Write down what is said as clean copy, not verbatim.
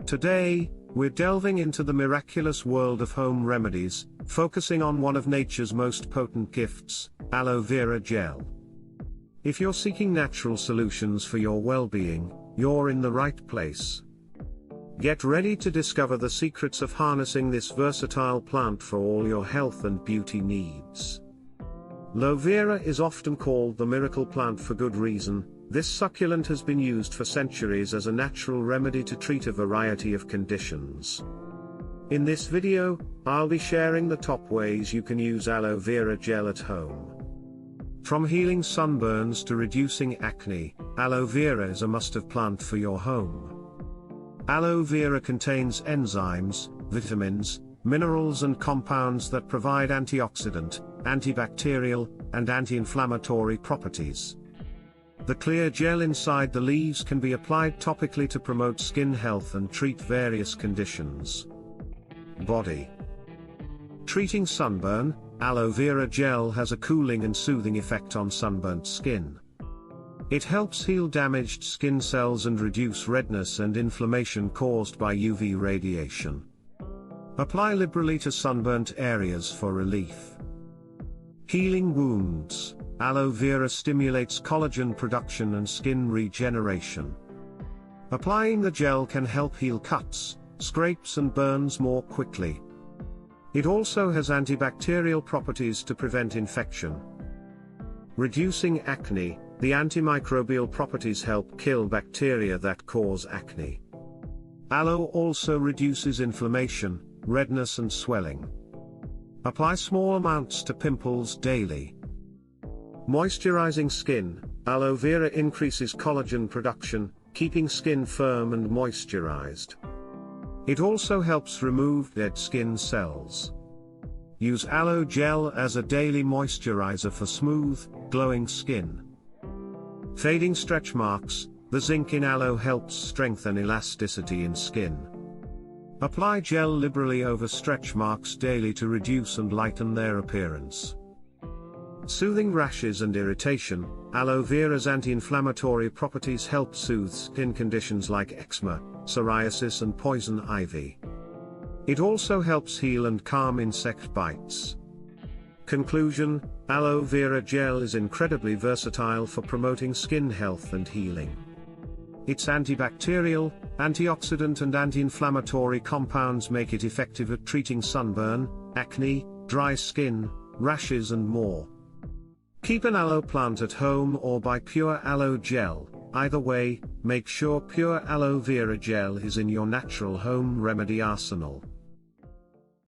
Today, we're delving into the miraculous world of home remedies, focusing on one of nature's most potent gifts, aloe vera gel. If you're seeking natural solutions for your well-being, you're in the right place. Get ready to discover the secrets of harnessing this versatile plant for all your health and beauty needs. Aloe vera is often called the miracle plant for good reason. This succulent has been used for centuries as a natural remedy to treat a variety of conditions. In this video, I'll be sharing the top ways you can use aloe vera gel at home. From healing sunburns to reducing acne, aloe vera is a must-have plant for your home. Aloe vera contains enzymes, vitamins, minerals and compounds that provide antioxidant, antibacterial, and anti-inflammatory properties. The clear gel inside the leaves can be applied topically to promote skin health and treat various conditions. Body. Treating sunburn, aloe vera gel has a cooling and soothing effect on sunburnt skin. It helps heal damaged skin cells and reduce redness and inflammation caused by UV radiation. Apply liberally to sunburnt areas for relief. Healing wounds. Aloe vera stimulates collagen production and skin regeneration. Applying the gel can help heal cuts, scrapes and burns more quickly. It also has antibacterial properties to prevent infection. Reducing acne. The antimicrobial properties help kill bacteria that cause acne. Aloe also reduces inflammation, redness and swelling. Apply small amounts to pimples daily. Moisturizing skin. Aloe vera increases collagen production, keeping skin firm and moisturized. It also helps remove dead skin cells. Use aloe gel as a daily moisturizer for smooth, glowing skin. Fading stretch marks. The zinc in aloe helps strengthen elasticity in skin. Apply gel liberally over stretch marks daily to reduce and lighten their appearance. Soothing rashes and irritation. Aloe vera's anti-inflammatory properties help soothe skin conditions like eczema, psoriasis and poison ivy. It also helps heal and calm insect bites. Conclusion. Aloe vera gel is incredibly versatile for promoting skin health and healing. Its antibacterial, antioxidant and anti-inflammatory compounds make it effective at treating sunburn, acne, dry skin, rashes and more. Keep an aloe plant at home or buy pure aloe gel. Either way, make sure pure aloe vera gel is in your natural home remedy arsenal.